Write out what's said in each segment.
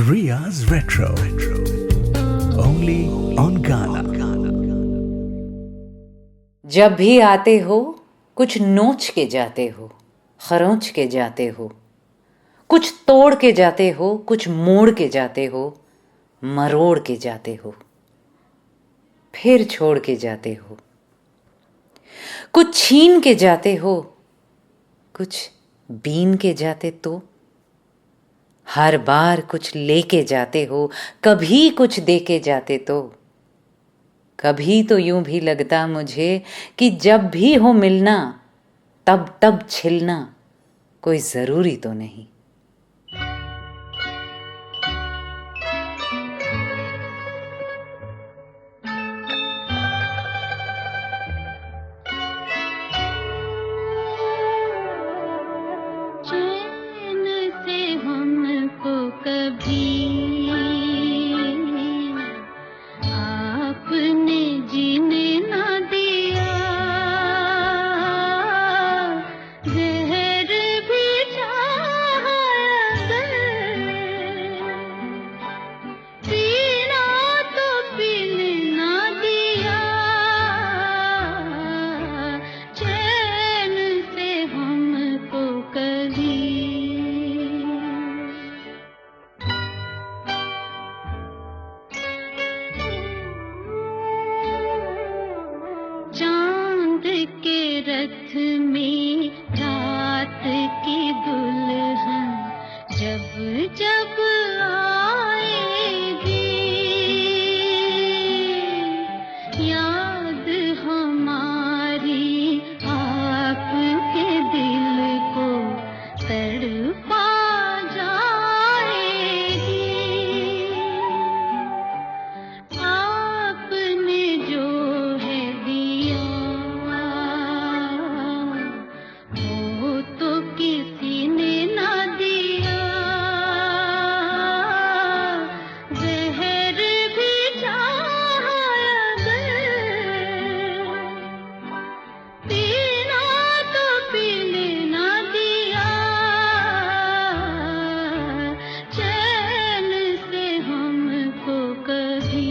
Ria's Retro. Only on Ghana. जब भी आते हो कुछ नोच के जाते हो, खरोंच के जाते हो, कुछ तोड़ के जाते हो, कुछ मोड़ के जाते हो, मरोड़ के जाते हो, फिर छोड़ के जाते हो, कुछ छीन के जाते हो, कुछ बीन के जाते तो, हर बार कुछ लेके जाते हो, कभी कुछ दे के जाते तो, कभी तो यूं भी लगता मुझे कि जब भी हो मिलना तब तब छिलना कोई जरूरी तो नहीं। चैन से हमको कभी आपने जीने ना दिया, जहर भी चाहा अगर पीना तो पीने ना दिया, चैन से हमको कभी। चांद के रथ में रात की दुल्हन जब जब आएगी, याद हमारी आपके दिल को तड़पा जाएगी। आपने जो है दिया वो तो किसी ने ना दिया, जहर भी चाहा अगर पीना तो पीने ना दिया, चैन से हमको कभी।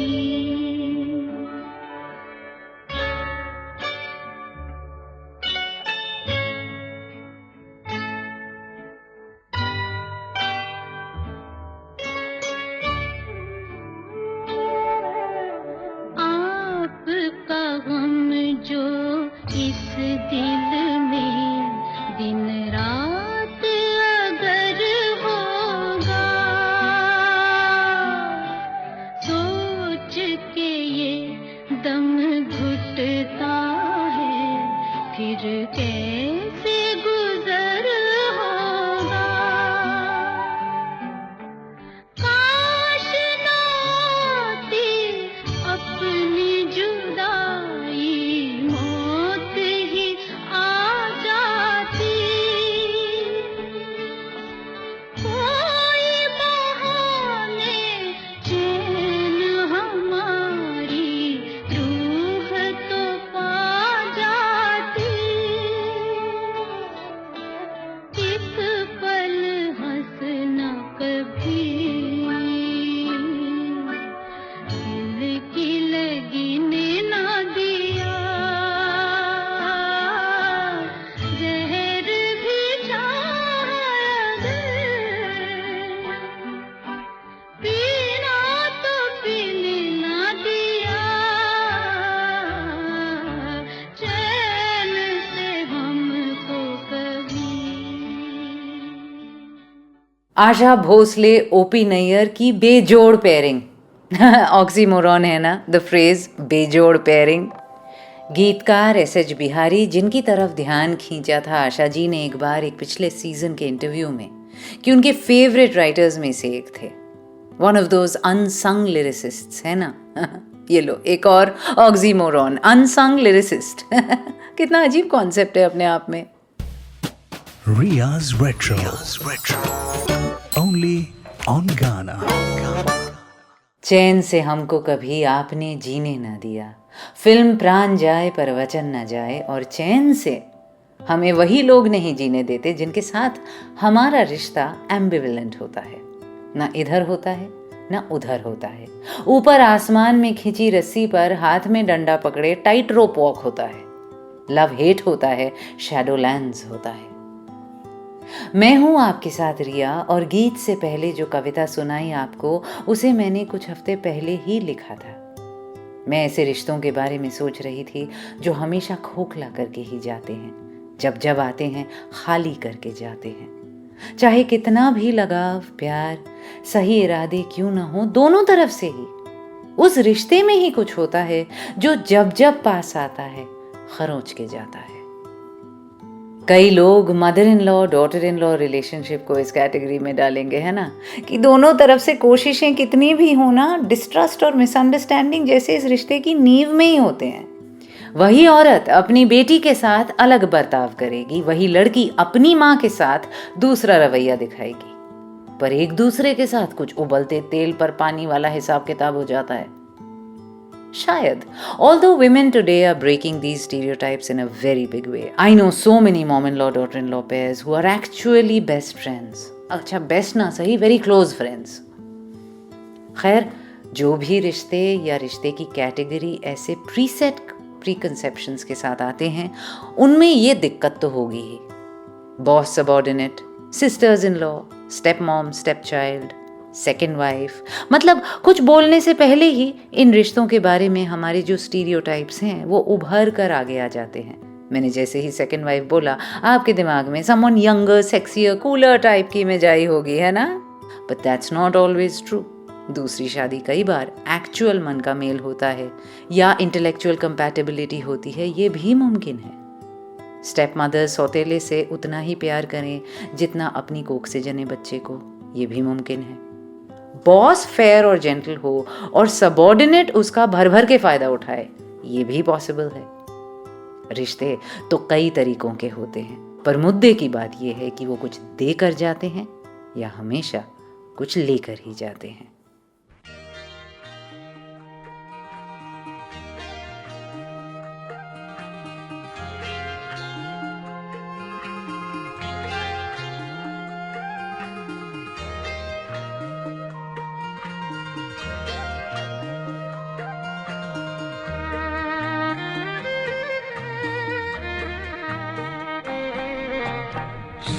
आपका गम जो इस दिल में दिन रात अगर होगा, सोच के ये दम घुटता है, फिर कैसे गुजर होगा। काश ना आती अपनी जुदाई, मौत ही आ जाती, कोई बहाने चैन हमारी रूह तो पा जाती, एक पल हंसना कभी दिल की लगीने ना दिया, जहर भी चाहा अगर पीना तो पीने ना दिया, चैन से हमको कभी। आशा भोसले ओपी नैयर की बेजोड़ पेयरिंग ऑक्सीमोरॉन है ना द फ्रेज बेजोड़ पेयरिंग। गीतकार एस.एच. बिहारी, जिनकी तरफ ध्यान खींचा था आशा जी ने एक बार एक पिछले सीजन के इंटरव्यू में कि उनके फेवरेट राइटर्स में से एक थे, वन ऑफ दोज अनसंग लिरिसिस्ट्स, है ना। ये लो एक और ऑक्सीमोरॉन, अनसंग लिरिसिस्ट। कितना अजीब कॉन्सेप्ट है अपने आप में। Ria's Retro. Only on Ghana. चैन से हमको कभी आपने जीने ना दिया, फिल्म प्राण जाए पर वचन न जाए, और चैन से हमें वही लोग नहीं जीने देते जिनके साथ हमारा रिश्ता एम्बिवेलेंट होता है। ना इधर होता है ना उधर होता है। ऊपर आसमान में खिंची रस्सी पर हाथ में डंडा पकड़े टाइट रोप वॉक होता है। लव हेट होता है, शैडोलैंड्स होता है। मैं हूं आपके साथ रिया, और गीत से पहले जो कविता सुनाई आपको, उसे मैंने कुछ हफ्ते पहले ही लिखा था। मैं ऐसे रिश्तों के बारे में सोच रही थी जो हमेशा खोखला करके ही जाते हैं, जब जब आते हैं खाली करके जाते हैं। चाहे कितना भी लगाव, प्यार, सही इरादे क्यों ना हो, दोनों तरफ से ही उस रिश्ते में ही कुछ होता है जो जब जब पास आता है खरोंच के जाता है। कई लोग mother in law daughter in law relationship को इस कैटेगरी में डालेंगे, है ना, कि दोनों तरफ से कोशिशें कितनी भी हो ना, डिस्ट्रस्ट और मिसअंडरस्टैंडिंग जैसे इस रिश्ते की नींव में ही होते हैं। वही औरत अपनी बेटी के साथ अलग बर्ताव करेगी, वही लड़की अपनी माँ के साथ दूसरा रवैया दिखाएगी, पर एक दूसरे के साथ कुछ उबलते तेल पर पानी वाला हिसाब किताब हो जाता है शायद। Although women today are breaking these stereotypes in a very big way. I know so many mom-in-law, daughter-in-law pairs who are actually best friends. अच्छा, बेस्ट ना सही, very close friends. खैर, जो भी रिश्ते या रिश्ते की कैटेगरी ऐसे प्रीसेट प्रीकंसेप्शंस के साथ आते हैं, उनमें ये दिक्कत तो होगी ही। Boss subordinate, sisters in law, step mom, step child, second wife, मतलब कुछ बोलने से पहले ही इन रिश्तों के बारे में हमारे जो स्टीरियोटाइप्स हैं वो उभर कर आगे आ जाते हैं। मैंने जैसे ही सेकेंड वाइफ बोला, आपके दिमाग में someone younger, sexier, cooler type की इमेज आई होगी, है ना? But that's not always true. दूसरी शादी कई बार एक्चुअल मन का मेल होता है या इंटेलेक्चुअल कंपैटिबिलिटी होती है, ये भी मुमकिन है। स्टेप मदर सौतेले से उतना ही प्यार करें जितना अपनी कोख से जने बच्चे को, ये भी मुमकिन है। बॉस फेयर और जेंटल हो और सबॉर्डिनेट उसका भर भर के फायदा उठाए, ये भी पॉसिबल है। रिश्ते तो कई तरीकों के होते हैं, पर मुद्दे की बात यह है कि वो कुछ देकर जाते हैं या हमेशा कुछ लेकर ही जाते हैं।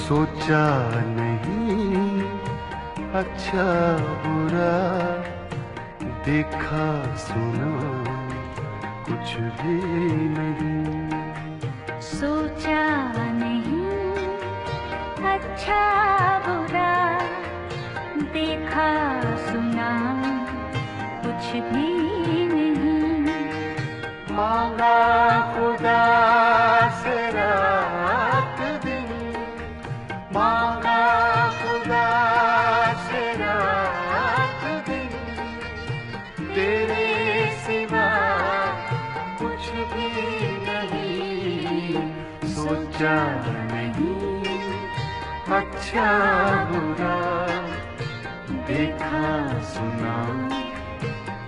सोचा नहीं अच्छा बुरा, देखा सुना कुछ भी नहीं। सोचा नहीं अच्छा बुरा, देखा सुना कुछ भी नहीं। मांगा खुदा से रात दिन, मांगा खुदा से रात दिन, तेरे सिवा कुछ भी नहीं। सोचा नहीं अच्छा बुरा, देखा सुना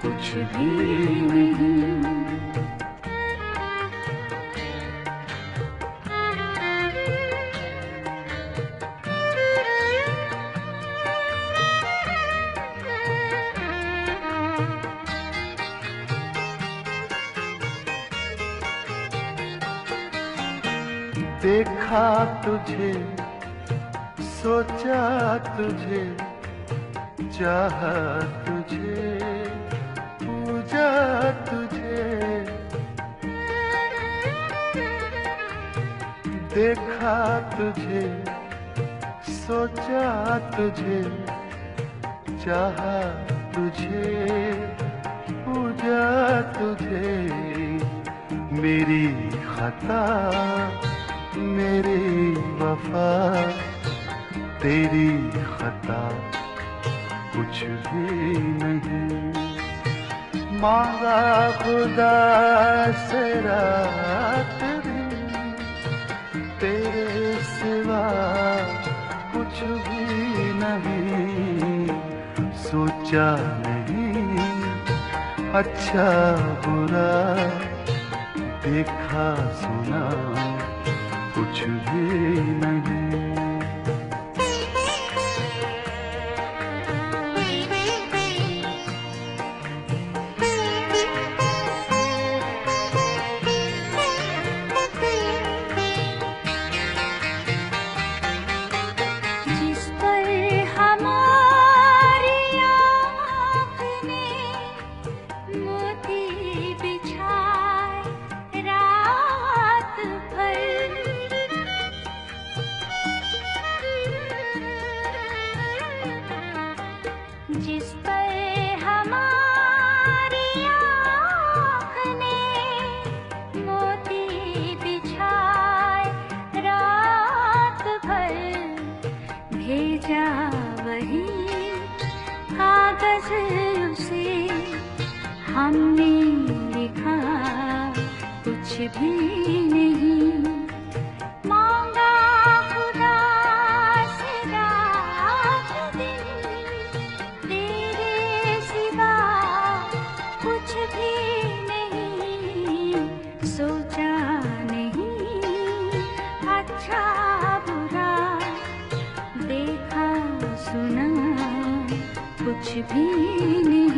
कुछ भी नहीं। देखा तुझे, सोचा तुझे, चाहा तुझे, पूजा तुझे। देखा तुझे, सोचा तुझे, चाहा तुझे, पूजा तुझे। मेरी खता, मेरी वफा, तेरी खता कुछ भी नहीं। मांगा खुदा से रात दिन, तेरे सिवा कुछ भी नहीं। सोचा नहीं अच्छा बुरा, देखा सुना कुछ भी नहीं। जिस पर हमारी आँख ने मोती बिछाए रात भर, भेजा वही कागज उसे, हमने लिखा कुछ भी नहीं, मांगा खुदा से रात दिन, तेरे सिवा कुछ भी नहीं, सोचा नहीं अच्छा बुरा, देखा सुना कुछ भी नहीं।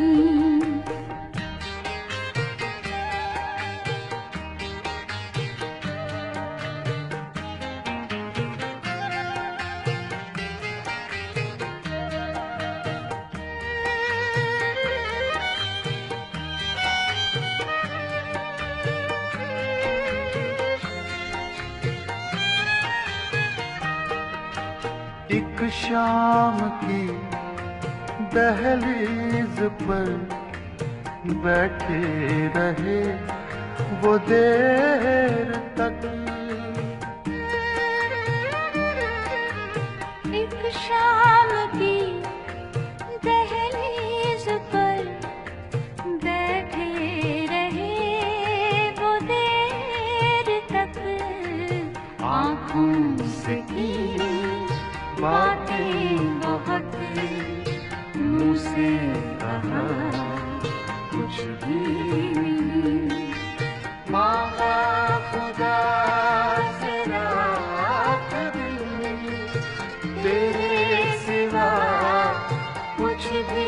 एक शाम की दहलीज पर बैठे रहे वो देर तक, एक शाम की दहलीज पर बैठे रहे वो देर तक, आँखों से की बातें बहुत, मुँह से कहा कुछ भी नहीं, मांगा खुदा से रात दिन, तेरे सिवा कुछ भी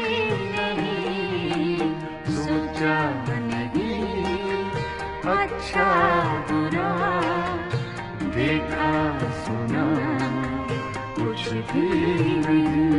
नहीं, सोचा नहीं अच्छा बुरा, देखा सुना कुछ भी नहीं।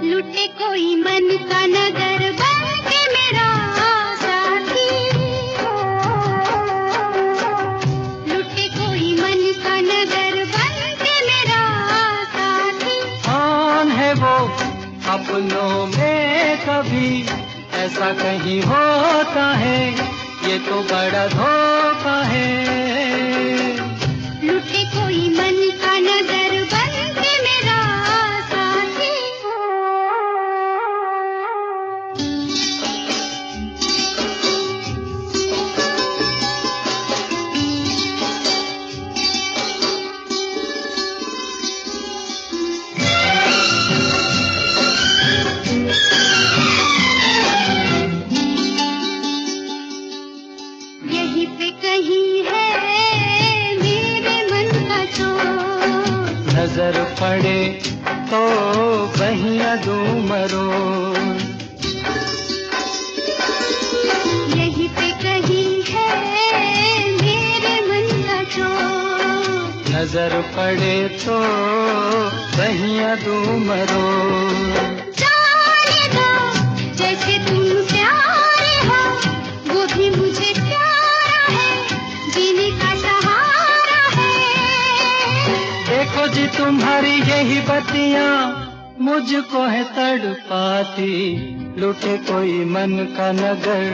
लुटे कोई मन का नगर बन के मेरा साथी, लुटे कोई मन का नगर बन के मेरा साथी, कौन है वो अपनों में कभी ऐसा कहीं होता है, ये तो बड़ा धोखा है। लुटे कोई मन का नगर बन के मेरा साथी, यहीं पे कहीं है मेरे मन का चोर, नजर पड़े तो बहिया दूं मरो, यहीं पे कहीं है मेरे मन का चोर, नजर पड़े तो बहिया दूं मरो। जाने दो जैसे तुम प्यारे हो, वो भी मुझे प्यारा है, जीने का सहारा है। देखो जी तुम्हारी यही बत्तियां मुझको है तड़पाती, लुटे कोई मन का नगर,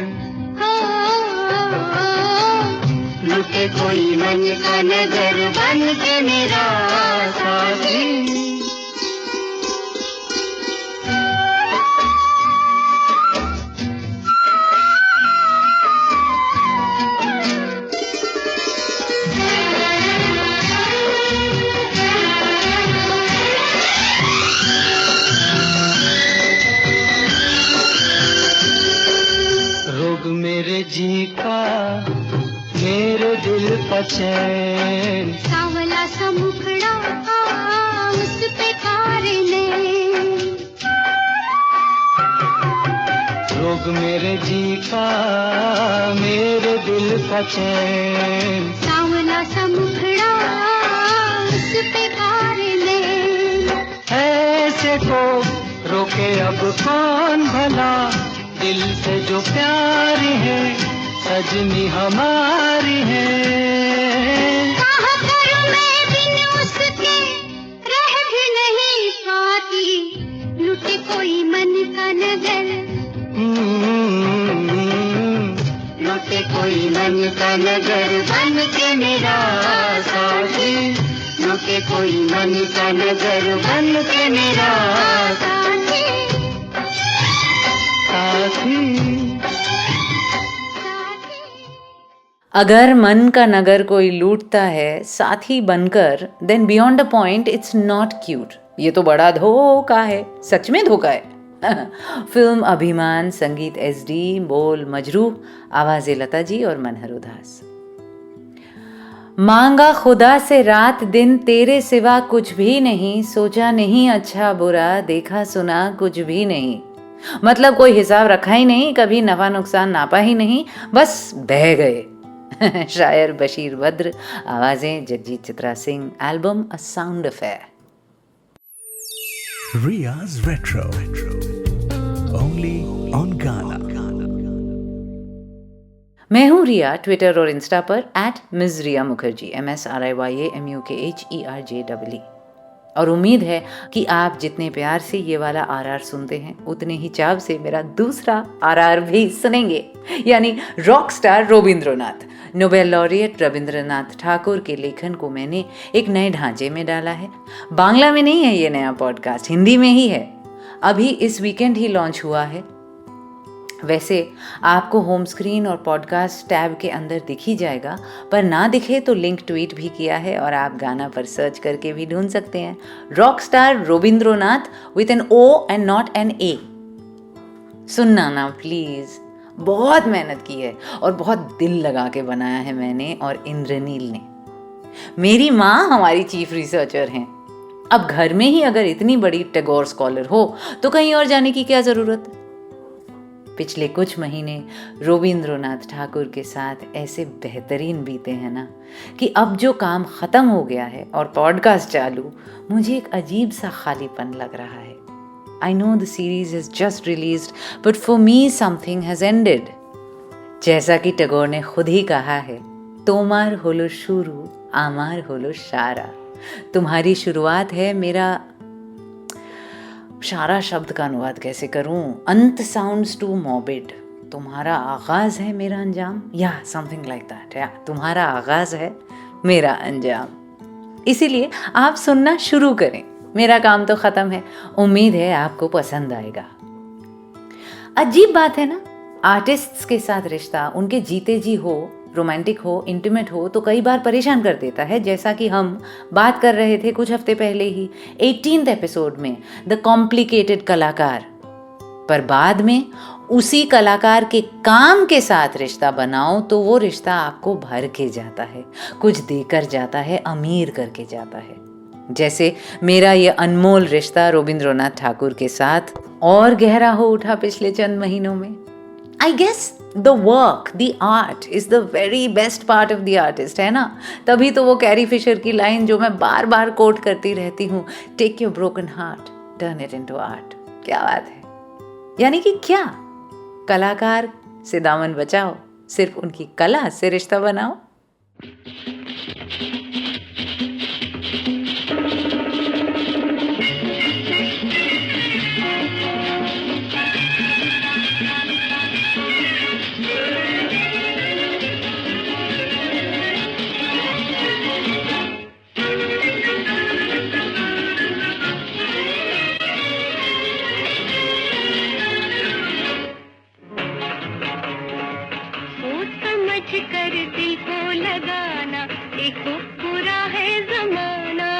लुटे कोई मन का नगर बन के मेरा साथी, चैन। सांवला सा मुखड़ा उस पे कारे नैन। रोग मेरे जी का मेरे दिल का चैन। सांवला सा मुखड़ा उस पे कारे नैन। ऐसे को रोके अब कौन भला, दिल से जो प्यारी है सजनी हमारी है। कहाँ करूं मैं बिन उसके रह भी नहीं पाती, लुटे कोई मन का नगर। लुटे कोई मन का नगर बन के मेरा साथी। लुटे कोई मन का नगर बन के मेरा साथी साथी। अगर मन का नगर कोई लूटता है साथी बनकर, then beyond the point it's not cute. ये तो बड़ा धोखा है, सच में धोखा है। फिल्म अभिमान, संगीत एसडी, बोल मजरूह, आवाजें लता जी और मनहर उदास। मांगा खुदा से रात दिन तेरे सिवा कुछ भी नहीं, सोचा नहीं अच्छा बुरा, देखा सुना कुछ भी नहीं। मतलब कोई हिसाब रखा ही नहीं, कभी नफा नुकसान नापा ही नहीं, बस बह गए। शायर बशीर बद्र, आवाजें Jagjit Chitra Singh, album a sound affair. Ria's Retro. Only on Ghana. मैं हूँ रिया, ट्विटर और इंस्टा पर @MsRia मुखर्जी, MsRiaMukherjee। और उम्मीद है कि आप जितने प्यार से ये वाला आरआर सुनते हैं उतने ही चाव से मेरा दूसरा आरआर भी सुनेंगे, यानी rock star Rabindranath. Nobel laureate Rabindranath Thakur के लेखन को मैंने एक नए ढांचे में डाला है। बांग्ला में नहीं है ये नया पॉडकास्ट, हिंदी में ही है। अभी इस वीकेंड ही लॉन्च हुआ है। वैसे आपको होम स्क्रीन और पॉडकास्ट टैब के अंदर दिख ही जाएगा, पर ना दिखे तो लिंक ट्वीट भी किया है और आप गाना पर सर्च करके भी ढूंढ सकते हैं। Rock star Rabindranath with an O and not an A। सुनना ना प्लीज, बहुत मेहनत की है और बहुत दिल लगा के बनाया है मैंने और इंद्रनील ने। मेरी माँ हमारी चीफ रिसर्चर हैं। अब घर में ही अगर इतनी बड़ी टैगोर स्कॉलर हो तो कहीं और जाने की क्या जरूरत। पिछले कुछ महीने रविंद्रनाथ ठाकुर के साथ ऐसे बेहतरीन बीते हैं ना कि अब जो काम खत्म हो गया है और पॉडकास्ट चालू, मुझे एक अजीब सा खालीपन लग रहा है। I know the series has just released, but for me something has ended. जैसा कि टैगोर ने खुद ही कहा है, तोमार होलो शुरू आमार होलो शारा। तुम्हारी शुरुआत है मेरा, शारा शब्द का अनुवाद कैसे करूं, अंत साउंड्स टू मॉर्बिड। तुम्हारा आगाज है मेरा अंजाम, या समथिंग लाइक दैट। या तुम्हारा आगाज है मेरा अंजाम। इसीलिए आप सुनना शुरू करें, मेरा काम तो खत्म है। उम्मीद है आपको पसंद आएगा। अजीब बात है ना, आर्टिस्ट्स के साथ रिश्ता उनके जीते जी हो, रोमांटिक हो, इंटीमेट हो तो कई बार परेशान कर देता है। जैसा कि हम बात कर रहे थे कुछ हफ्ते पहले ही 18th एपिसोड में, द कॉम्प्लिकेटेड कलाकार। पर बाद में उसी कलाकार के काम के साथ रिश्ता बनाओ तो वो रिश्ता आपको भर के जाता है, कुछ देकर जाता है, अमीर करके जाता है। जैसे मेरा ये अनमोल रिश्ता रविंद्रनाथ ठाकुर के साथ और गहरा हो उठा पिछले चंद महीनों में। I guess the work, the art is the very best part of the artist, है ना? तभी तो वो कैरी फिशर की लाइन जो मैं बार बार कोट करती रहती हूँ, take your broken heart, turn it into art. क्या बात है, यानी कि क्या कलाकार से दामन बचाओ, सिर्फ उनकी कला से रिश्ता बनाओ। कर दिल को लगाना, देखो पूरा है जमाना,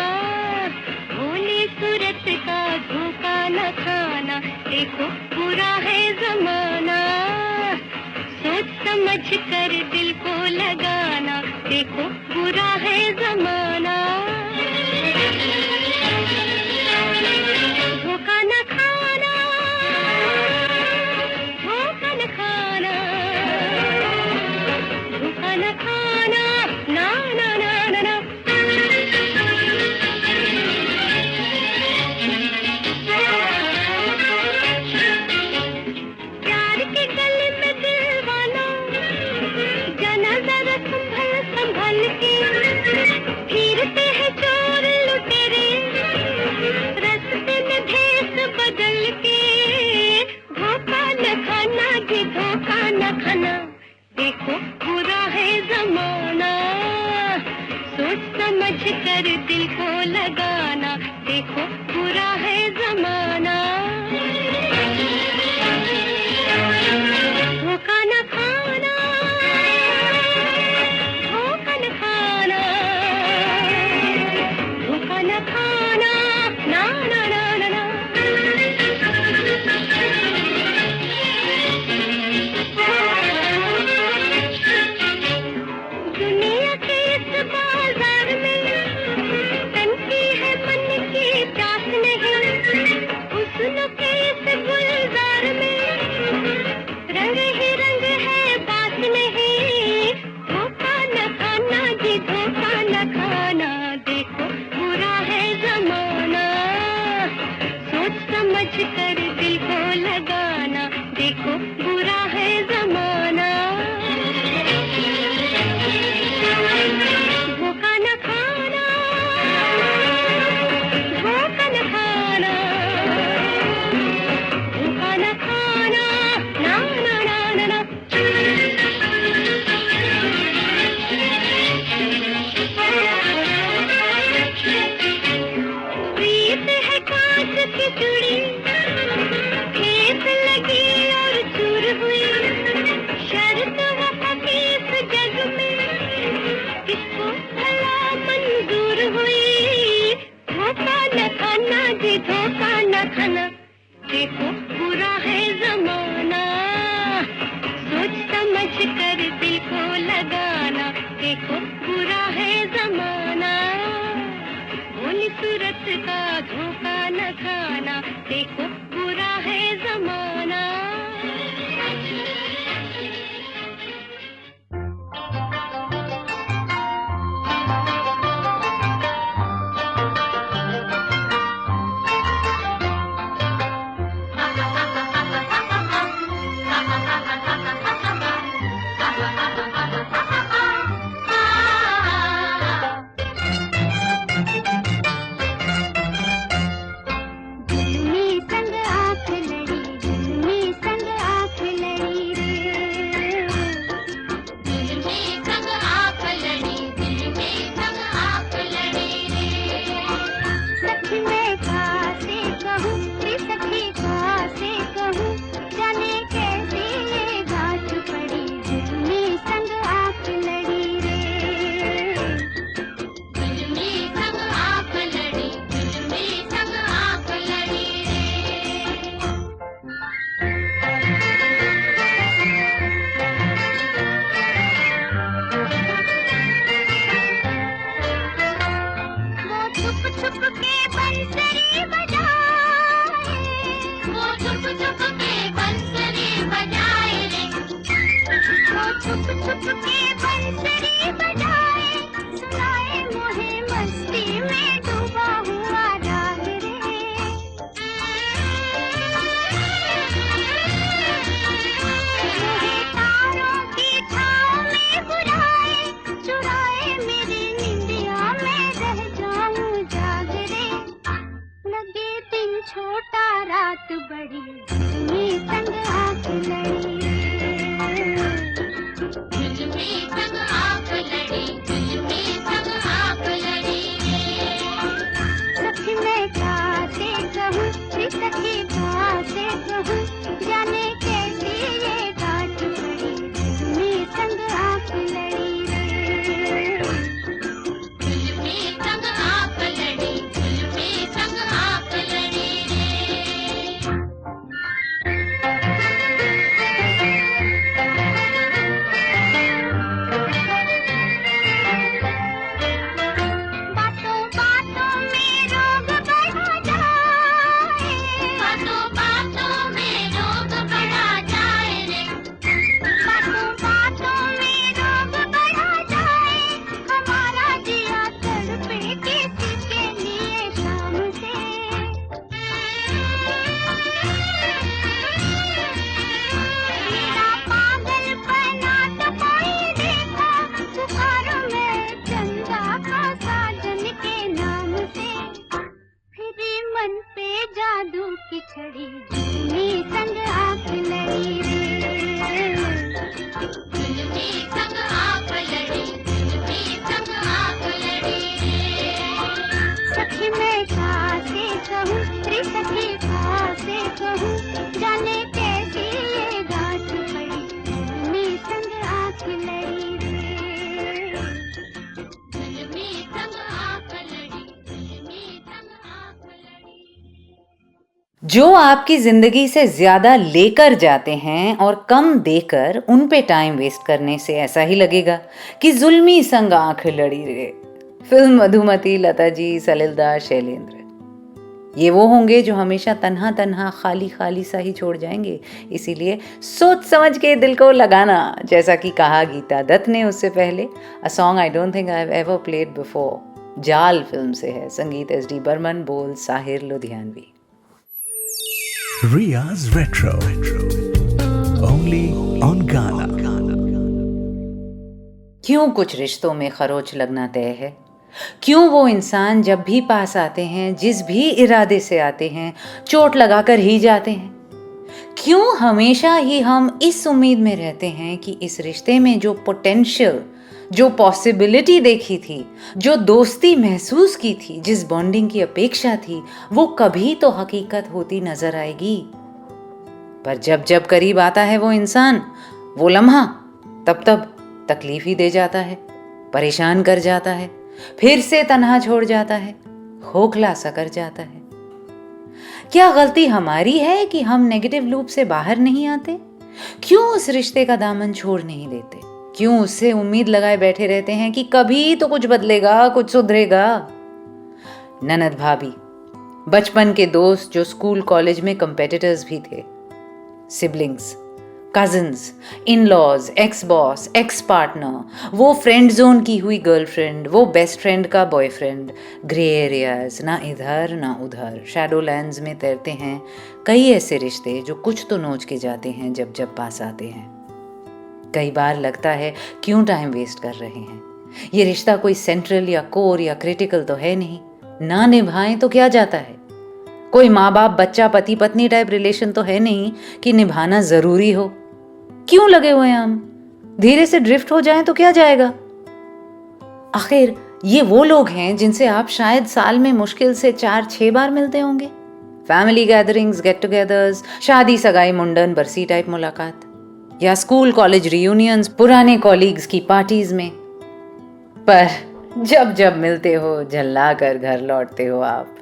भोली सूरत का धोखा न खाना, देखो पूरा है जमाना, सोच समझ कर दिल को लगाना, देखो बुरा है जमाना। धोखा न खाना, धोखा न खाना, धोखा न खाना, ना ना ना ना ना। प्यार के गले में दिलवाना, जाना जरा संभल संभल के, फिरते हैं चोर लुटेरे, रास्ते में भेस बदल के। धोखा न खाना जी, धोखा न खाना, देखो बुरा है जमाना। सोच समझ कर दिल को लगाना, देखो बुरा है जमाना। धोखा न खाना, धोखा न खाना, धोखा न खाना, ना ना ना ना ना। दुनिया के इस बाजार में तनकी है मन की प्यास नहीं, हुस्न के इस गुलजार में रंग ही रंग है बात नहीं। धोखा न खाना जी, धोखा न खाना, देखो बुरा है जमाना। सोच समझ कर दिल को लगाना, देखो बुरा है जमाना। धोखा न खाना, धोखा न खाना, धोखा न खाना, ना ना ना ना ना। प्रीत है कांच की चूड़ी, खेत लगी और चूर हुई। शर्त वफा की इस जग में किसको भला मंजूर हुई। धोखा न खाना जी, धोखा न खाना, देखो बुरा है जमाना। सोच समझ कर दिल को लगाना, देखो बुरा है जमाना। भोली सूरत का धोखा न खाना, देखो बुरा है जमाना। कहूँ रे सखी खासे कहूँ जाने कैसी ये घाट पड़ी जुल्मी संग आँख लड़ी रे जुल्मी संग आँख लड़ी जुल्मी संग आँख लड़ी। जो आपकी जिंदगी से ज्यादा लेकर जाते हैं और कम देकर उन पे टाइम वेस्ट करने से ऐसा ही लगेगा कि जुल्मी संग आंख लड़ी रे। फिल्म मधुमती, लता जी, सलिलदार, शैलेंद्र। ये वो होंगे जो हमेशा तन्हा तन्हा खाली खाली सा ही छोड़ जाएंगे, इसीलिए सोच समझ के दिल को लगाना, जैसा कि कहा गीता दत्त ने उससे पहले। A song I don't think I have ever played before. जाल फिल्म से है, संगीत एस.डी. बर्मन, बोल Sahir Ludhianvi. Ria's Retro. Only on Ghana. क्यों कुछ रिश्तों में खरोच लगना तय है? क्यों वो इंसान जब भी पास आते हैं, जिस भी इरादे से आते हैं, चोट लगाकर ही जाते हैं? क्यों हमेशा ही हम इस उम्मीद में रहते हैं कि इस रिश्ते में जो पोटेंशियल, जो पॉसिबिलिटी देखी थी, जो दोस्ती महसूस की थी, जिस बॉन्डिंग की अपेक्षा थी, वो कभी तो हकीकत होती नजर आएगी। पर जब जब करीब आता है वो इंसान, वो लम्हा, तब तकलीफ ही दे जाता है, परेशान कर जाता है, फिर से तन्हा छोड़ जाता है, खोखला सा कर जाता है। क्या गलती हमारी है कि हम नेगेटिव लूप से बाहर नहीं आते? क्यों उस रिश्ते का दामन छोड़ नहीं देते? क्यों उससे उम्मीद लगाए बैठे रहते हैं कि कभी तो कुछ बदलेगा, कुछ सुधरेगा? ननद भाभी, बचपन के दोस्त जो स्कूल कॉलेज में कंपेटिटर्स भी थे, siblings, cousins, in laws, ex boss, ex partner, वो फ्रेंड जोन की हुई गर्लफ्रेंड, वो बेस्ट फ्रेंड का बॉयफ्रेंड, ग्रे एरियाज, ना इधर ना उधर, शैडो लैंड्स में तैरते हैं कई ऐसे रिश्ते जो कुछ तो नोच के जाते हैं जब जब पास आते हैं। कई बार लगता है क्यों टाइम वेस्ट कर रहे हैं, ये रिश्ता कोई सेंट्रल या कोर या क्रिटिकल तो है नहीं, ना निभाएं तो क्या जाता है, कोई माँ बाप बच्चा पति पत्नी टाइप रिलेशन तो है नहीं कि निभाना जरूरी हो। क्यों लगे हुए हैं हम? धीरे से ड्रिफ्ट हो जाएं तो क्या जाएगा? आखिर ये वो लोग हैं जिनसे आप शायद साल में मुश्किल से 4-6 बार मिलते होंगे। फैमिली गैदरिंग्स, गेट टुगेदर्स, शादी सगाई मुंडन बरसी टाइप मुलाकात, या स्कूल कॉलेज रियूनियंस, पुराने कॉलीग्स की पार्टीज में। पर जब जब मिलते हो झल्ला कर घर लौटते हो आप,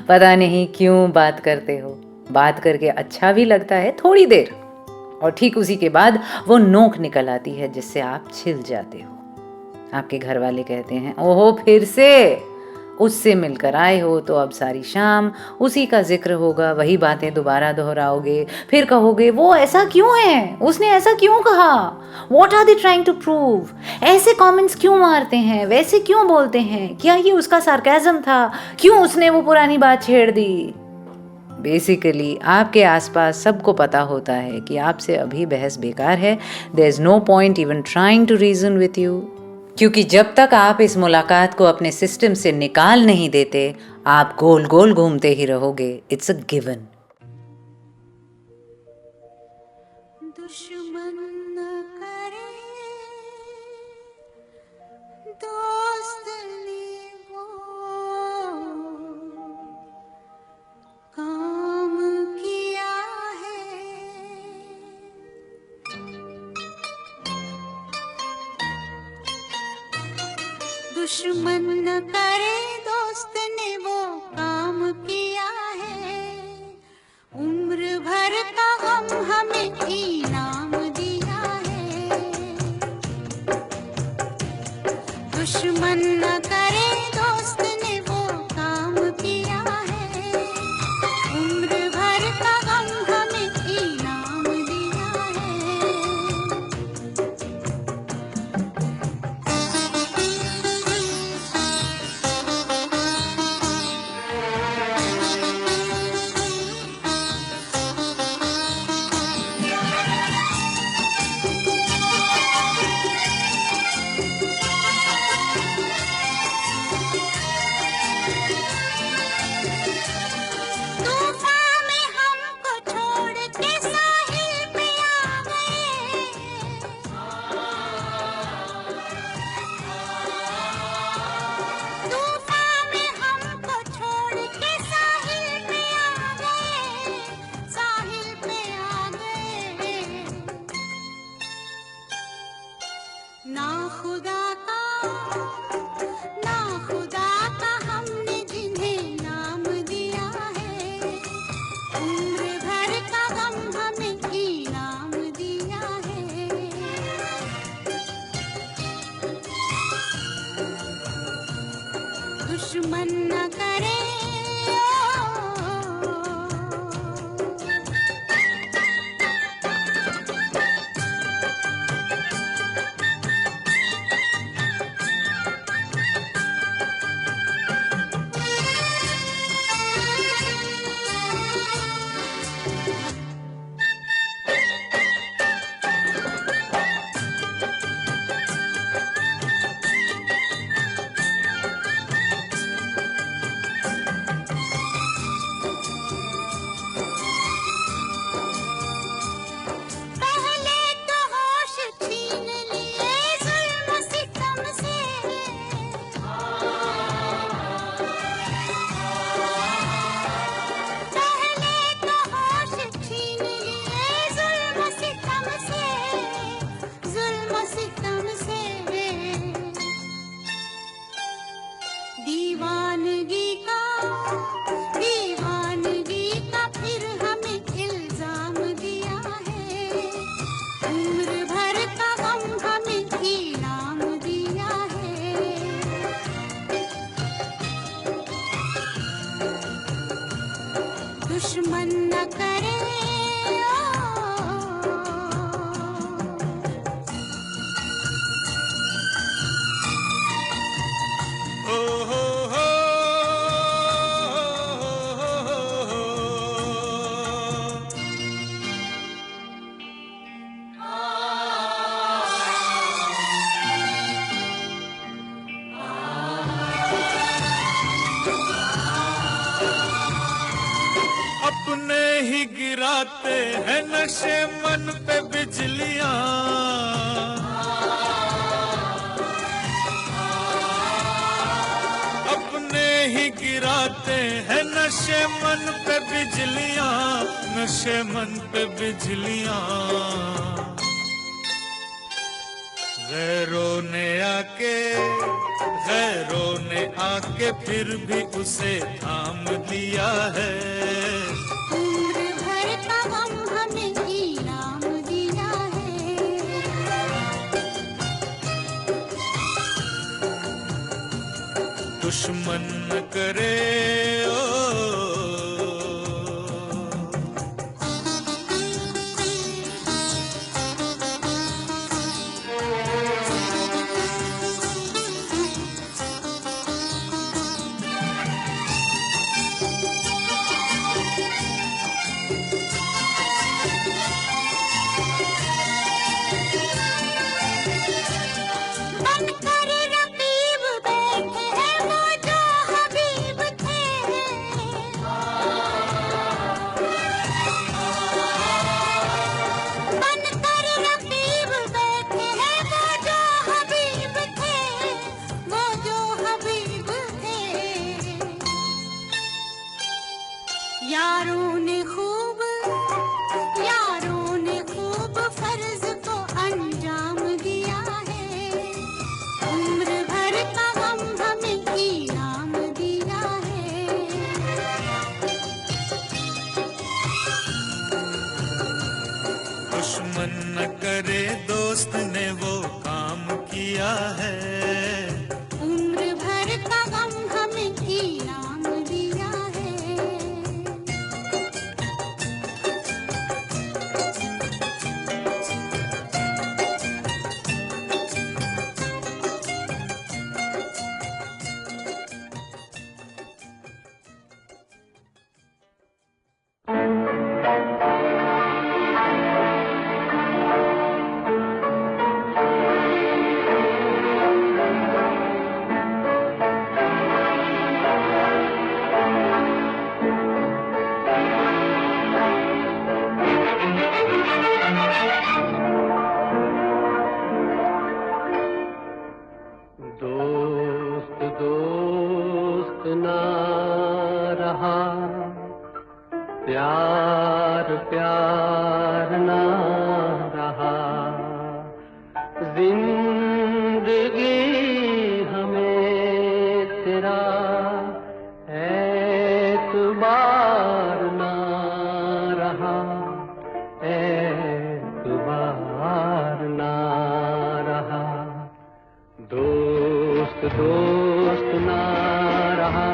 पता नहीं क्यों बात करते हो। बात करके अच्छा भी लगता है थोड़ी देर, और ठीक उसी के बाद वो नोक निकल आती है जिससे आप छिल जाते हो। आपके घर वाले कहते हैं, ओहो फिर से उससे मिलकर आए हो तो अब सारी शाम उसी का जिक्र होगा, वही बातें दोबारा दोहराओगे, फिर कहोगे वो ऐसा क्यों है, उसने ऐसा क्यों कहा, what are they trying to prove, ऐसे कमेंट्स क्यों मारते हैं, वैसे क्यों बोलते हैं, क्या ये उसका सार्केज्म था, क्यों उसने वो पुरानी बात छेड़ दी। बेसिकली आपके आसपास सबको पता होता है कि आपसे अभी बहस बेकार है, there is no point even trying to reason with you, क्योंकि जब तक आप इस मुलाकात को अपने सिस्टम से निकाल नहीं देते, आप गोल गोल घूमते ही रहोगे। It's a given. दुश्मन न करे दोस्त ने वो काम किया है, दुश्मन न करे दोस्त ने वो काम किया है, उम्र भर का गम हमें इनाम दिया है, दुश्मन न करे दोस्त ने वो काम किया है, उम्र भर का गम हमें इनाम दिया है। न करे। दुश्मन न करे। अपने ही गिराते हैं नशे मन पे बिजलियां, अपने ही गिराते हैं नशे मन पे बिजलियां, नशे मन पे बिजलियां। गैरों ने आके फिर भी उसे थाम दिया है। उम्र भर का गम हमें इनाम दिया है। दुश्मन न करे यारों ने खूब फर्ज को अंजाम दिया है। उम्र भर का गम हमें इनाम दिया है। दुश्मन न करे दोस्त ने वो काम किया है। उम्र भर का गम हमें इनाम दिया है। दोस्त ना रहा, प्यार ना रहा, जिंदगी हमें तेरा एतबार ना रहा, एतबार ना रहा। दोस्त ना रहा,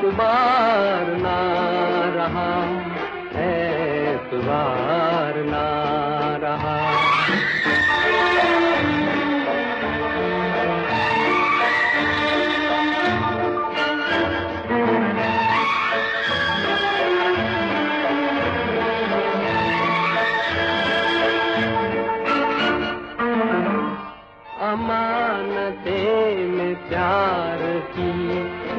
एतबार ना रहा, एतबार ना रहा। अमानते में प्यार की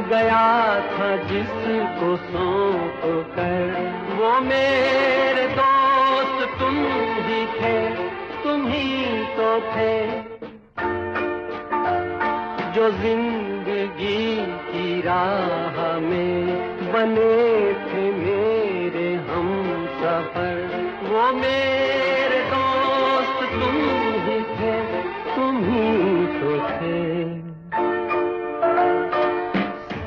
गया था जिसको सौंप कर, वो मेरे दोस्त तुम ही थे, तुम ही तो थे जो जिंदगी की राह में बने थे मेरे हम सफर। वो मेरे दोस्त तुम ही थे, तुम ही तो थे।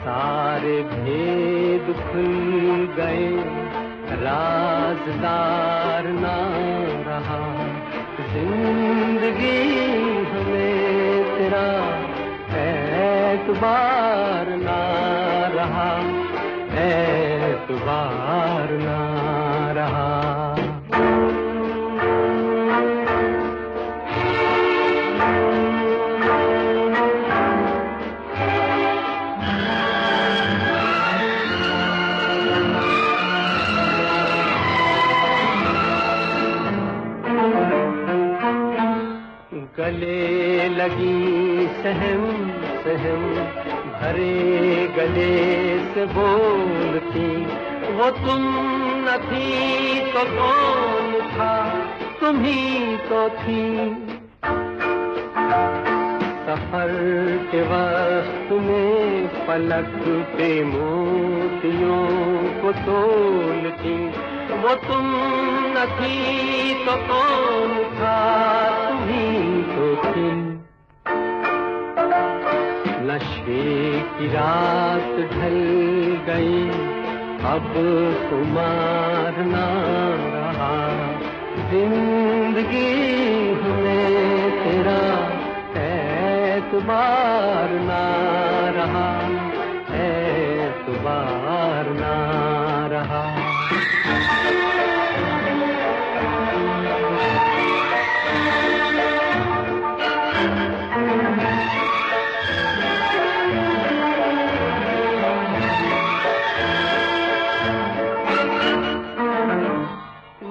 सारे भेद खुल गए, राज़दार ना रहा, जिंदगी हमें तेरा एतबार ना रहा, एतबार ना रहा। गले लगी सहम सहम भरे गले से बोलती, वो तुम न थी तो कौन था, तुम ही तो थी। सफर के वक्त में पलक पे मोतियों को तोलती, वो तुम न थी तो कौन था, तुम ही तो थी। नशे की रात ढल गई, अब खुमार ना रहा, जिंदगी हमें तेरा एतबार ना रहा, एतबार ना रहा।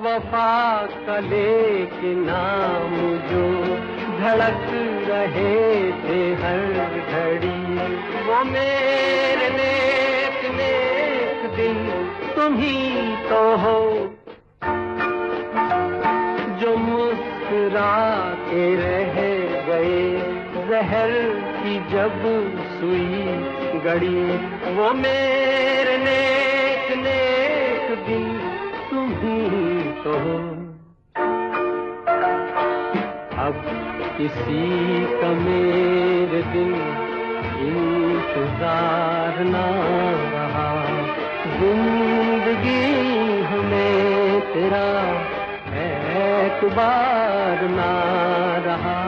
वफा का लेके नाम जो धड़क रहे थे हर घड़ी, वो मेरे नेक नेक दिन तुम ही तो हो, जो मुस्कुरा के रह गए जहर की जब सुई गड़ी, वो मेरे नेक नेक दिन तुम ही तो हो। अब किसी का मेरे दिन इंतजार ना रहा, जिंदगी हमें तेरा एतबार ना रहा,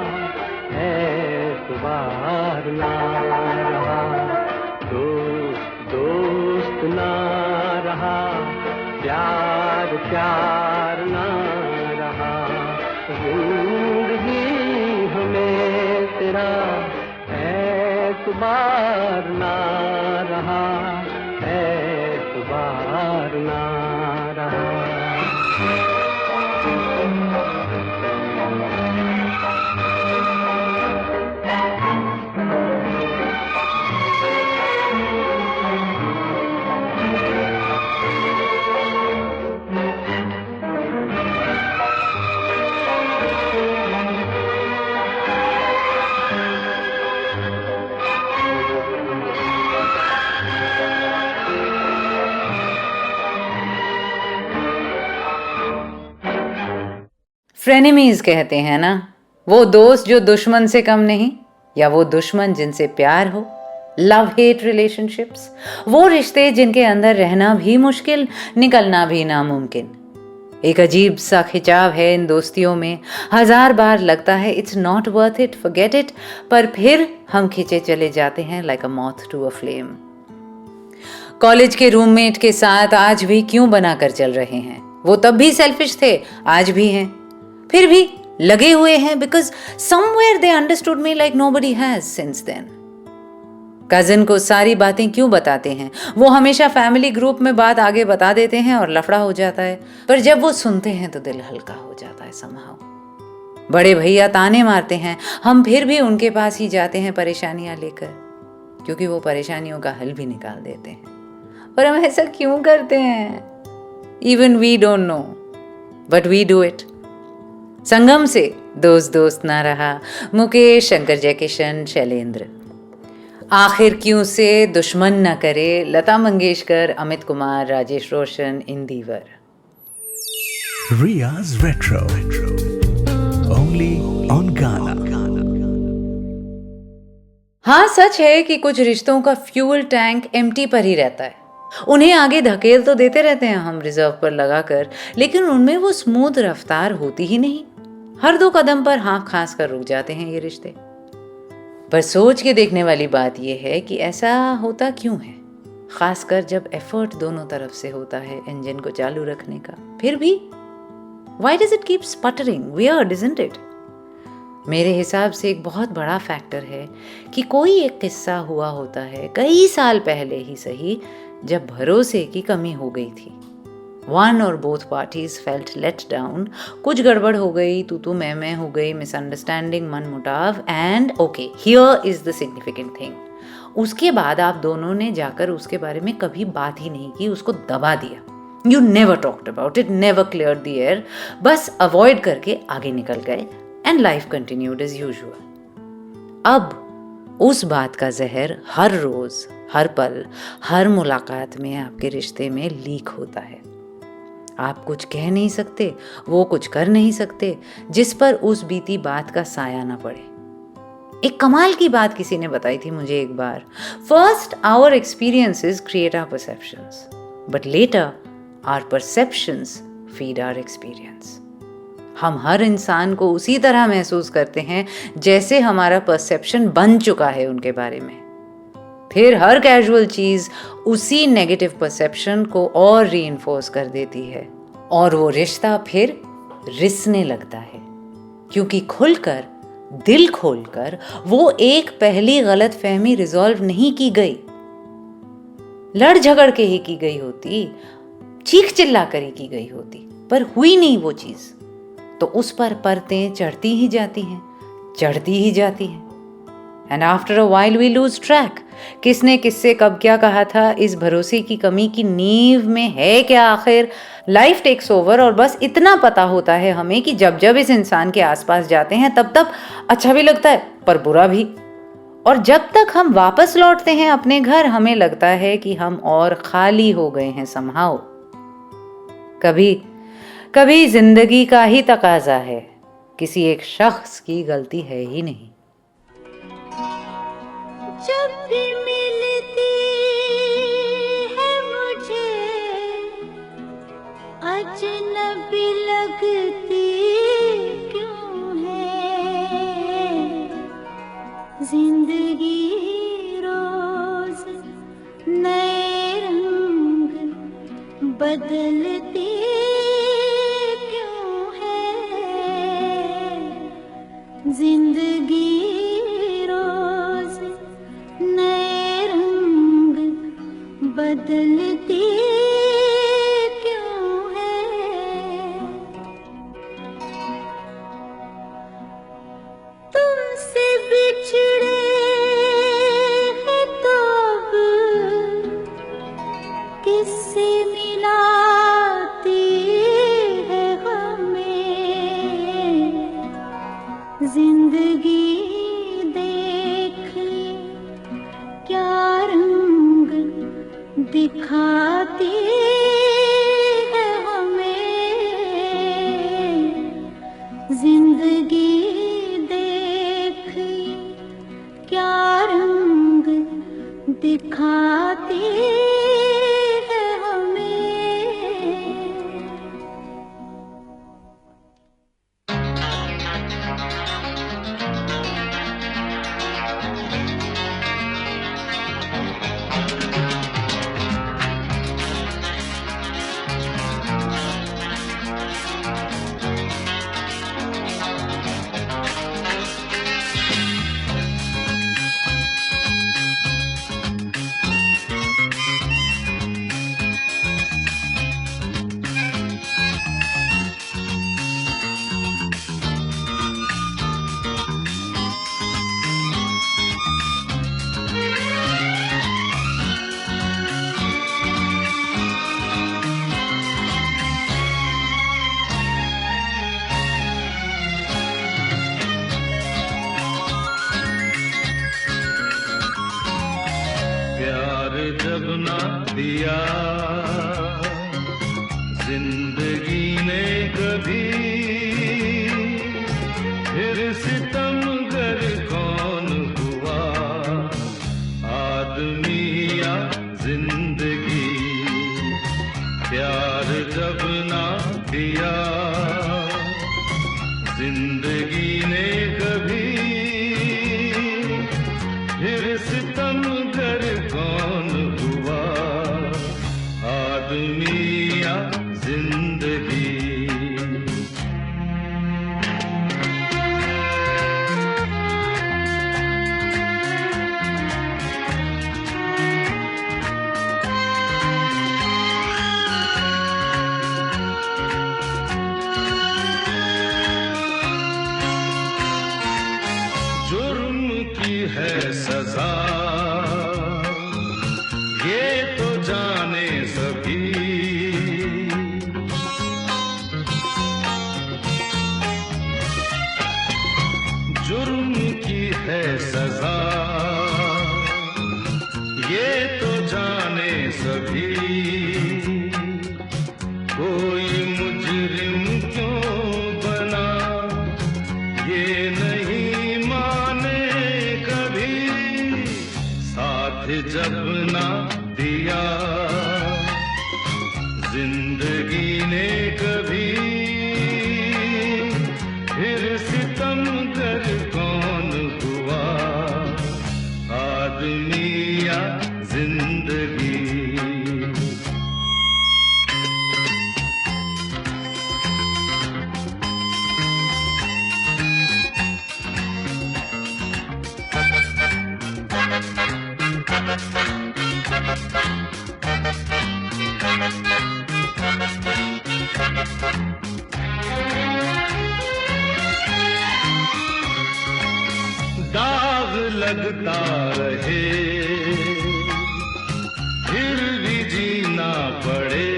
एतबार ना रहा। दोस्त दोस्त ना रहा, प्यार प्यार ना रहा, जिंदगी हमें तेरा एतबार ना रहा, एतबार ना रहा। फ्रेनेमीज कहते हैं ना, वो दोस्त जो दुश्मन से कम नहीं, या वो दुश्मन जिनसे प्यार हो। लव हेट रिलेशनशिप्स, वो रिश्ते जिनके अंदर रहना भी मुश्किल, निकलना भी नामुमकिन। एक अजीब सा खिंचाव है इन दोस्तियों में। 1000 बार लगता है it's not worth it, forget it, पर फिर हम खिंचे चले जाते हैं like a moth to a flame. College के रूममेट के साथ आज भी क्यों बनाकर चल रहे हैं? वो तब भी सेल्फिश थे, आज भी हैं, फिर भी लगे हुए हैं because somewhere they understood me like nobody has since then. Cousin को सारी बातें क्यों बताते हैं? वो हमेशा फैमिली ग्रुप में बात आगे बता देते हैं और लफड़ा हो जाता है, पर जब वो सुनते हैं तो दिल हल्का हो जाता है समहाउ। बड़े भैया ताने मारते हैं, हम फिर भी उनके पास ही जाते हैं परेशानियां लेकर, क्योंकि वो परेशानियों का हल भी निकाल देते हैं। और हम ऐसा क्यों करते हैं? Even we don't know but we do it. Sangam से दोस्त दोस्त ना रहा, मुकेश, शंकर जयकिशन, शैलेंद्र। आखिर क्यों से दुश्मन न करे, लता मंगेशकर, अमित कुमार, राजेश रोशन, Indeevar. Ria's Retro. Only on Ghana. हाँ, सच है कि कुछ रिश्तों का फ्यूल टैंक एम्प्टी पर ही रहता है। उन्हें आगे धकेल तो देते रहते हैं हम रिजर्व पर लगाकर, लेकिन उनमें वो स्मूथ रफ्तार होती ही नहीं। हर 2 कदम पर हाँक खास कर रुक जाते हैं ये रिश्ते। पर सोच के देखने वाली बात यह है कि ऐसा होता क्यों है, खासकर जब एफर्ट दोनों तरफ से होता है इंजन को चालू रखने का। फिर भी why does it keep sputtering? Weird, isn't it? मेरे हिसाब से एक बहुत बड़ा फैक्टर है कि कोई एक किस्सा हुआ होता है कई साल पहले ही सही, जब भरोसे की कमी हो गई थी। One or both parties felt let down, कुछ गड़बड़ हो गई, तू मैं हो गई, मिसअंडरस्टैंडिंग, मनमुटाव, and okay, here is the significant thing. उसके बाद आप दोनों ने जाकर उसके बारे में कभी बात ही नहीं की, उसको दबा दिया। You never talked about it, never cleared the air, बस अवॉइड करके आगे निकल गए and life continued as usual. अब उस बात का जहर हर रोज, हर पल, हर मुलाकात में आपके रिश्ते में लीक होता है। आप कुछ कह नहीं सकते, वो कुछ कर नहीं सकते, जिस पर उस बीती बात का साया ना पड़े। एक कमाल की बात किसी ने बताई थी मुझे एक बार। First our experiences create our perceptions, but later our perceptions feed our experience. हम हर इंसान को उसी तरह महसूस करते हैं जैसे हमारा परसेप्शन बन चुका है उनके बारे में। फिर हर कैजुअल चीज उसी नेगेटिव परसेप्शन को और रीइंफोर्स कर देती है, और वो रिश्ता फिर रिसने लगता है, क्योंकि खुलकर, दिल खोलकर वो एक पहली गलत फहमी रिजॉल्व नहीं की गई, लड़ झगड़ के ही की गई होती, चीख चिल्ला कर ही की गई होती, पर हुई नहीं वो चीज, तो उस पर परतें चढ़ती ही जाती हैं, चढ़ती ही जाती हैं। And after a while we lose track. किसने किससे कब क्या कहा था, इस भरोसे की कमी की नींव में है क्या आखिर? लाइफ टेक्स ओवर, और बस इतना पता होता है हमें कि जब जब इस इंसान के आसपास जाते हैं तब तब अच्छा भी लगता है पर बुरा भी, और जब तक हम वापस लौटते हैं अपने घर हमें लगता है कि हम और खाली हो गए हैं समहाउ। कभी कभी जिंदगी का ही तकाजा है, किसी एक शख्स की गलती है ही नहीं। जब भी मिलती है मुझे अजनबी लगती क्यों है, जिंदगी रोज नए रंग बदलती क्यों है, जिंदगी बदलती क्यों है, तुमसे बिछड़े हैं तो अब किससे मिलाती है हमें, जिंदगी देख क्या दिखाती है हमें, जिंदगी देख क्या रंग दिखाती है हमें। जिंदगी ने कभी फिर सितमगर कौन हुआ, आदमी या जिंदगी। जुर्म की है सजा ये तो जाने सभी, जुर्म की है सजा ये तो जाने सभी, कोई मुजरिम क्यों बना ये नहीं माने कभी, साथ जब ना दिया जिंदगी ने कभी, फिर सितमगर कौन हुआ, आदमी या जिंदगी। दाग लगता रहे फिर भी जीना पड़े,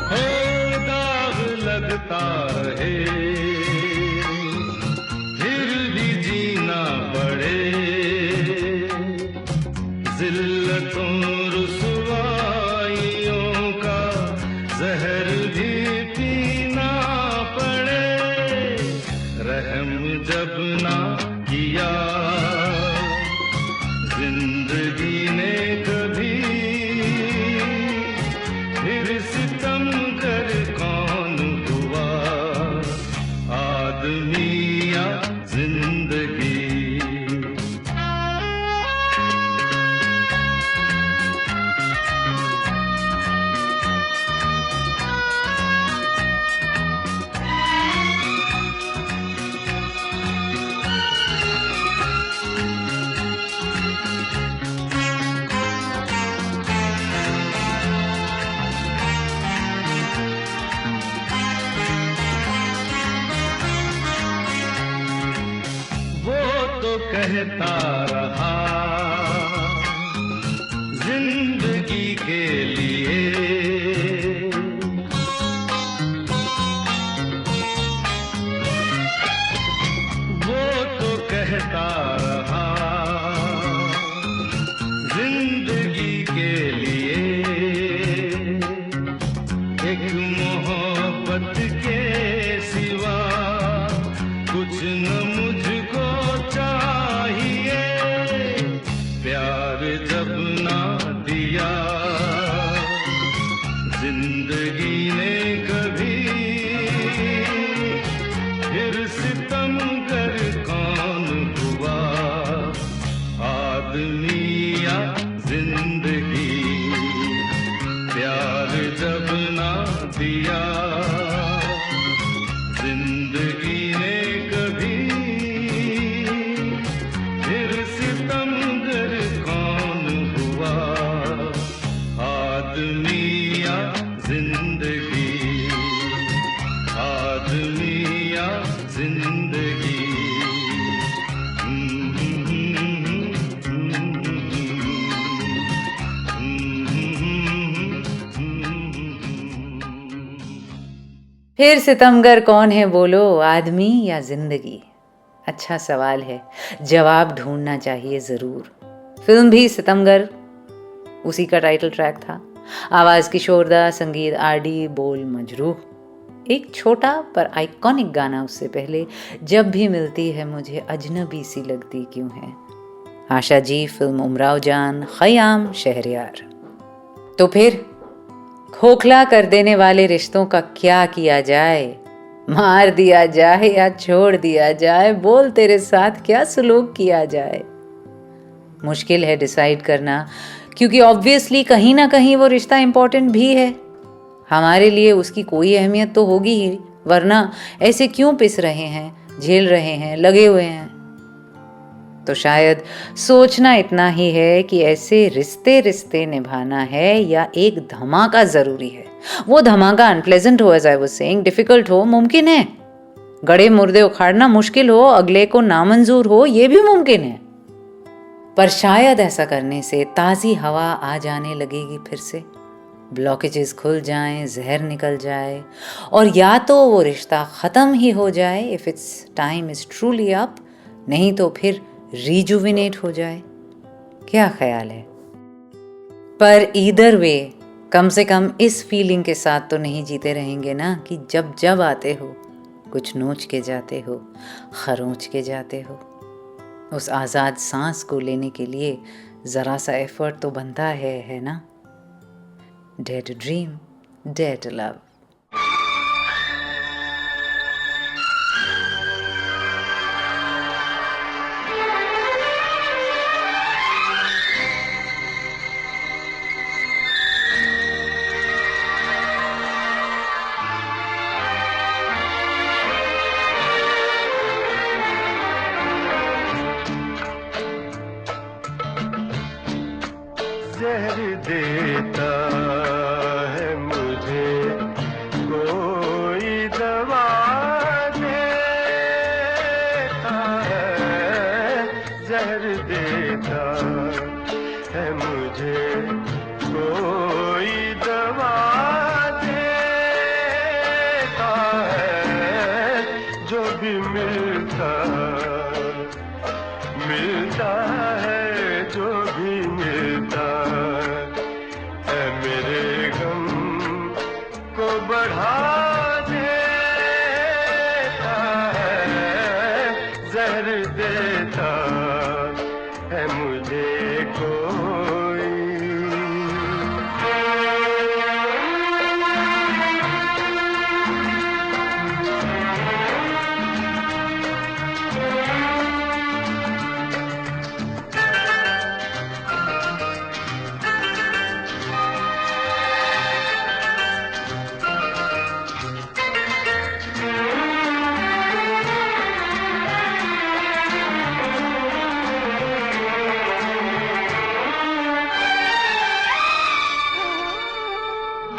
हो दाग लगता रहे फिर भी जीना पड़े, जिल्लतों रुसवाइयों का जहर भी पीना पड़े, रहम जब ना किया जिंदगी ने कभी, फिर सितमगर कौन हुआ, आदमी या जिंदगी। कहता रहा जिंदगी के लिए, वो तो कहता रहा जिंदगी के लिए, एक मोहब्बत के सिवा कुछ न मुझको चाहिए, प्यार जब ना दिया जिंदगी ने कभी, फिर सितमगर कौन हुआ, आदमी या जिंदगी। प्यार जब ना दिया जिंदगी ने कभी, फिर सितमगर कौन हुआ, आदमी या जिंदगी, आदमी या जिंदगी। फिर सितमगर कौन है बोलो, आदमी या जिंदगी? अच्छा सवाल है, जवाब ढूंढना चाहिए ज़रूर। फिल्म भी सितमगर उसी का टाइटल ट्रैक था। आवाज़ किशोरदा, संगीत आरडी, बोल मजरूह। एक छोटा पर आइकॉनिक गाना उससे पहले, जब भी मिलती है मुझे अजनबी सी लगती क्यों है। आशा जी, फिल्म उमराव जान, खयाम, शहरयार। तो फिर खोखला कर देने वाले रिश्तों का क्या किया जाए, मार दिया जाए या छोड़ दिया जाए, बोल तेरे साथ क्या सलूक किया जाए। मुश्किल है डिसाइड करना, क्योंकि ऑब्वियसली कहीं ना कहीं वो रिश्ता इंपॉर्टेंट भी है। हमारे लिए उसकी कोई अहमियत तो होगी ही, वरना ऐसे क्यों पिस रहे हैं, झेल रहे हैं, लगे हुए हैं। तो शायद सोचना इतना ही है कि ऐसे रिश्ते रिश्ते निभाना है या एक धमाका जरूरी है। वो धमाका अनप्लेजेंट हो, as I was saying, difficult हो, मुमकिन है। गड़े मुर्दे उखाड़ना मुश्किल हो, अगले को नामंजूर हो, ये भी मुमकिन है। पर शायद ऐसा करने से ताज़ी हवा आ जाने लगेगी फिर से, ब्लॉकेजेस खुल जाएं, जहर निकल जाए, और या तो वो रिश्ता ख़त्म ही हो जाए if it's time is truly up, नहीं तो फिर रिजुविनेट हो जाए। क्या ख्याल है? पर ईदर वे कम से कम इस फीलिंग के साथ तो नहीं जीते रहेंगे ना कि जब जब आते हो कुछ नोच के जाते हो, खरोंच के जाते हो। उस आज़ाद सांस को लेने के लिए ज़रा सा एफर्ट तो बनता है ना? Dare to dream, dare to love. जहर देता है मुझे कोई दवा देता है, जहर देता है मुझे कोई दवा देता है, जो भी मिलता है, जो भी मिलता है मेरे गम को बढ़ा देता है, जहर देता है मुझे कोई।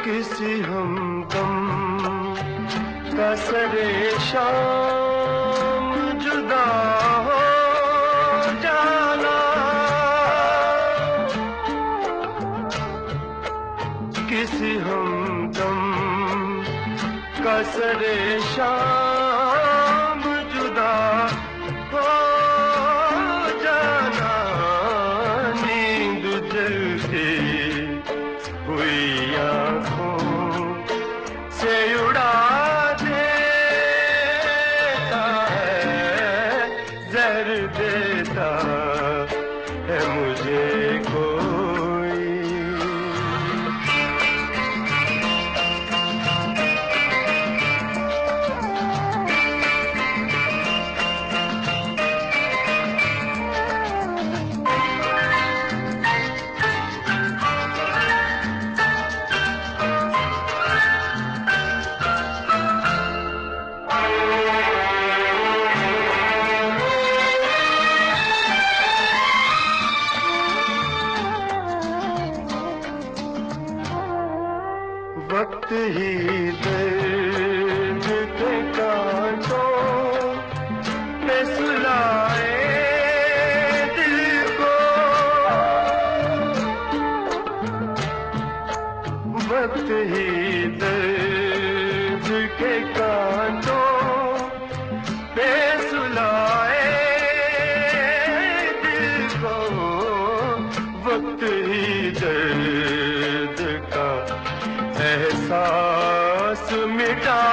किसी हमदम का सरे शाम जुदा हो जाना, किसी हमदम का सरे शाम जुदा हो जाना, नींद जलती हुई आँखों से उड़ा देता है, जहर देता है मुझे कोई। वक्त ही दर्द के कांटों पे सुलाए दिल को, वक्त ही दर्द के कांटों पे सुलाए दिल को, वक्त ही दर्द का एहसास मिटा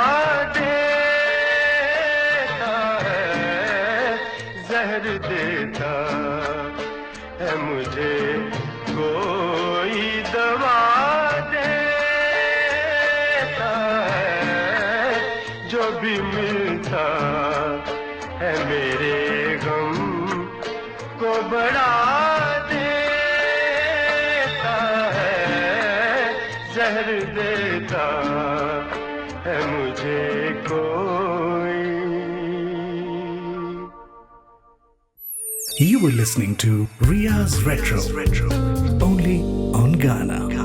देता है, जहर देता है मुझे कोई दवा देता बड़ा देता है, जहर देता है मुझे कोई। You were listening to Riya's Retro, only on Ghana.